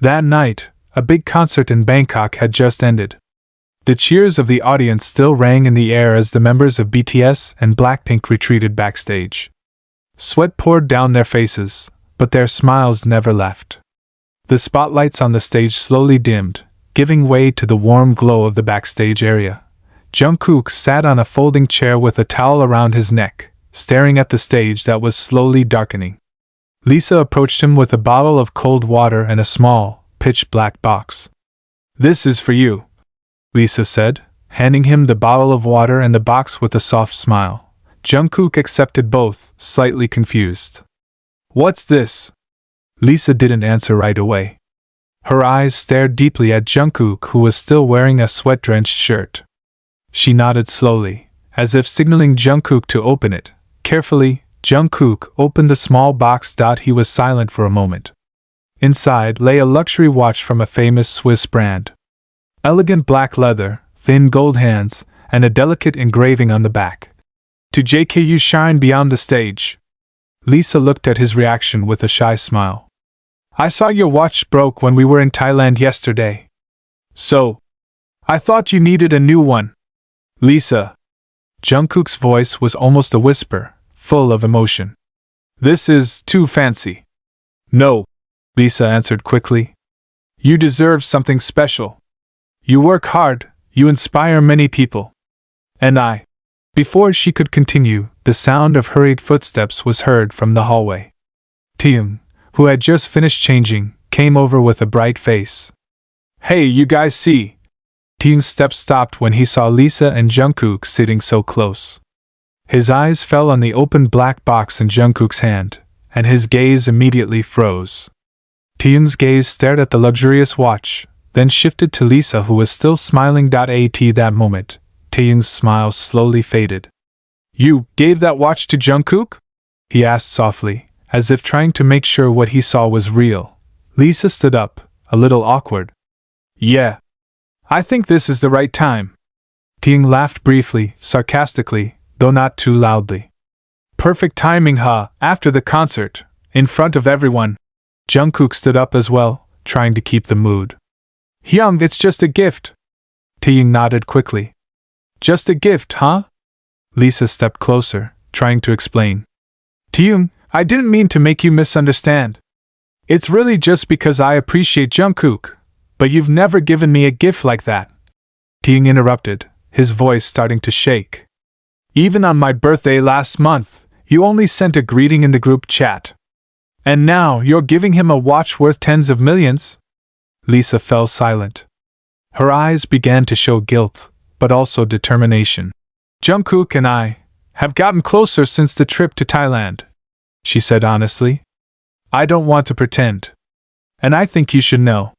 That night, a big concert in Bangkok had just ended. The cheers of the audience still rang in the air as the members of BTS and Blackpink retreated backstage. Sweat poured down their faces, but their smiles never left. The spotlights on the stage slowly dimmed, giving way to the warm glow of the backstage area. Jungkook sat on a folding chair with a towel around his neck, staring at the stage that was slowly darkening. Lisa approached him with a bottle of cold water and a small, pitch-black box. "This is for you," Lisa said, handing him the bottle of water and the box with a soft smile. Jungkook accepted both, slightly confused. "What's this?" Lisa didn't answer right away. Her eyes stared deeply at Jungkook, who was still wearing a sweat-drenched shirt. She nodded slowly, as if signaling Jungkook to open it. Carefully, Jungkook opened the small box. He was silent for a moment. Inside lay a luxury watch from a famous Swiss brand. Elegant black leather, thin gold hands, and a delicate engraving on the back. "To JK, you shine beyond the stage." Lisa looked at his reaction with a shy smile. "I saw your watch broke when we were in Thailand yesterday. So, I thought you needed a new one." "Lisa." Jungkook's voice was almost a whisper, full of emotion. "This is too fancy." "No," Lisa answered quickly. "You deserve something special. You work hard, you inspire many people. And I." Before she could continue, the sound of hurried footsteps was heard from the hallway. TAEHYUNG, who had just finished changing, came over with a bright face. "Hey, you guys see?" TAEHYUNG's steps stopped when he saw Lisa and Jungkook sitting so close. His eyes fell on the open black box in Jungkook's hand, and his gaze immediately froze. TAEHYUNG's gaze stared at the luxurious watch, then shifted to Lisa, who was still smiling. At that moment, TAEHYUNG's smile slowly faded. "You gave that watch to Jungkook?" he asked softly, as if trying to make sure what he saw was real. Lisa stood up, a little awkward. "Yeah. I think this is the right time." TAEHYUNG laughed briefly, sarcastically, though not too loudly. "Perfect timing, huh? After the concert, in front of everyone." Jungkook stood up as well, trying to keep the mood. "Hyung, it's just a gift." TAEHYUNG nodded quickly. "Just a gift, huh?" Lisa stepped closer, trying to explain. "TAEHYUNG, I didn't mean to make you misunderstand. It's really just because I appreciate Jungkook, but you've never given me a gift like that." TAEHYUNG interrupted, his voice starting to shake. "Even on my birthday last month, you only sent a greeting in the group chat. And now you're giving him a watch worth tens of millions?" Lisa fell silent. Her eyes began to show guilt, but also determination. "Jungkook and I have gotten closer since the trip to Thailand," she said honestly. "I don't want to pretend. And I think you should know."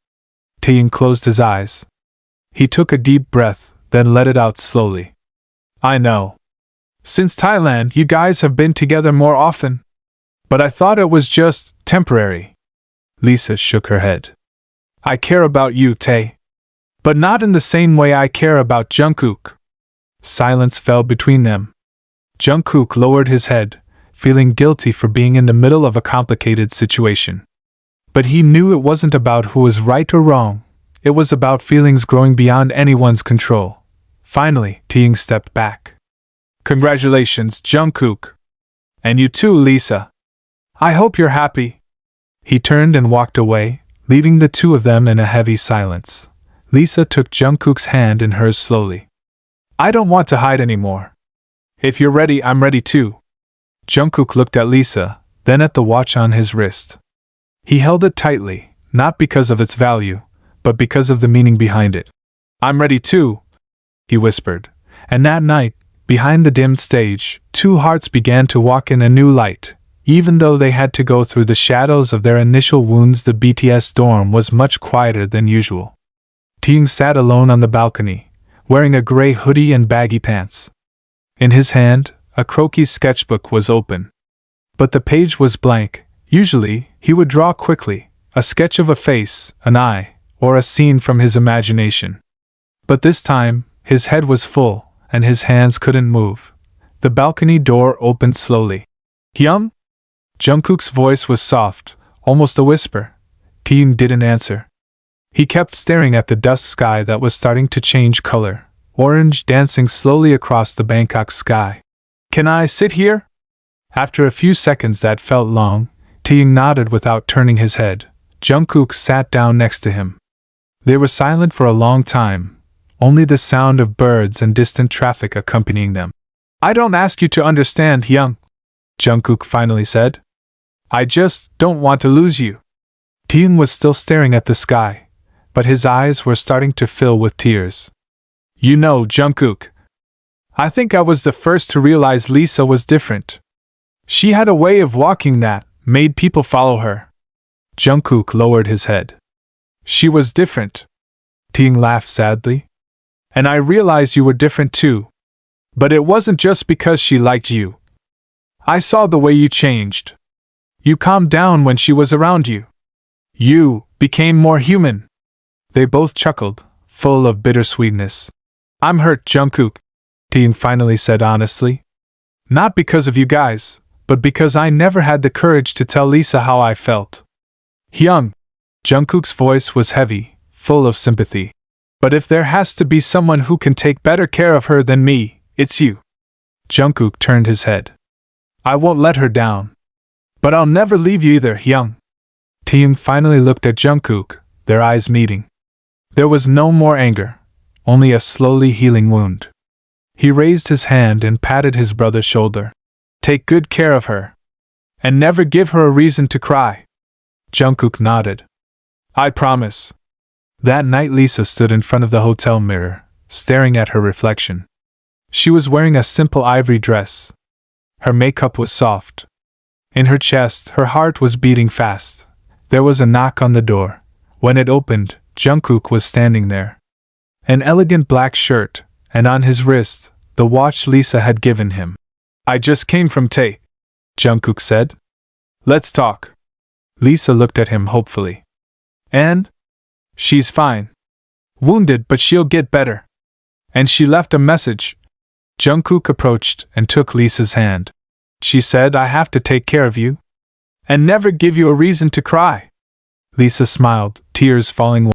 TAEHYUNG closed his eyes. He took a deep breath, then let it out slowly. "I know. Since Thailand, you guys have been together more often. But I thought it was just temporary." Lisa shook her head. "I care about you, Tae. But not in the same way I care about Jungkook." Silence fell between them. Jungkook lowered his head, feeling guilty for being in the middle of a complicated situation. But he knew it wasn't about who was right or wrong, it was about feelings growing beyond anyone's control. Finally, TAEHYUNG stepped back. "Congratulations, Jungkook. And you too, Lisa. I hope you're happy." He turned and walked away, leaving the two of them in a heavy silence. Lisa took Jungkook's hand in hers slowly. "I don't want to hide anymore. If you're ready, I'm ready too." Jungkook looked at Lisa, then at the watch on his wrist. He held it tightly, not because of its value, but because of the meaning behind it. "I'm ready too," he whispered, and that night, behind the dimmed stage, two hearts began to walk in a new light. Even though they had to go through the shadows of their initial wounds, the BTS dorm was much quieter than usual. TAEHYUNG sat alone on the balcony, wearing a gray hoodie and baggy pants. In his hand, a croquis sketchbook was open. But the page was blank. Usually, he would draw quickly, a sketch of a face, an eye, or a scene from his imagination. But this time, his head was full, and his hands couldn't move. The balcony door opened slowly. "Hyung?" Jungkook's voice was soft, almost a whisper. TAEHYUNG didn't answer. He kept staring at the dusk sky that was starting to change color, orange dancing slowly across the Bangkok sky. Can I sit here? After a few seconds that felt long, TAEHYUNG nodded without turning his head. Jungkook sat down next to him. They were silent for a long time, only the sound of birds and distant traffic accompanying them. I don't ask you to understand, Hyung, Jungkook finally said. I just don't want to lose you. TAEHYUNG was still staring at the sky, but his eyes were starting to fill with tears. You know, Jungkook, I think I was the first to realize Lisa was different. She had a way of walking that made people follow her. Jungkook lowered his head. She was different. TAEHYUNG laughed sadly. And I realized you were different too. But it wasn't just because she liked you. I saw the way you changed. You calmed down when she was around you. You became more human. They both chuckled, full of bittersweetness. I'm hurt, Jungkook, TAEHYUNG finally said honestly. Not because of you guys, but because I never had the courage to tell Lisa how I felt. Hyung, Jungkook's voice was heavy, full of sympathy. But if there has to be someone who can take better care of her than me, it's you. Jungkook turned his head. I won't let her down. But I'll never leave you either, Hyung. TAEHYUNG finally looked at Jungkook, their eyes meeting. There was no more anger, only a slowly healing wound. He raised his hand and patted his brother's shoulder. Take good care of her. And never give her a reason to cry. Jungkook nodded. I promise. That night Lisa stood in front of the hotel mirror, staring at her reflection. She was wearing a simple ivory dress. Her makeup was soft. In her chest, her heart was beating fast. There was a knock on the door. When it opened, Jungkook was standing there. An elegant black shirt, and on his wrist, the watch Lisa had given him. I just came from Tae, Jungkook said. Let's talk. Lisa looked at him hopefully. And? She's fine. Wounded, but she'll get better. And she left a message. Jungkook approached and took Lisa's hand. She said I have to take care of you. And never give you a reason to cry. Lisa smiled, tears falling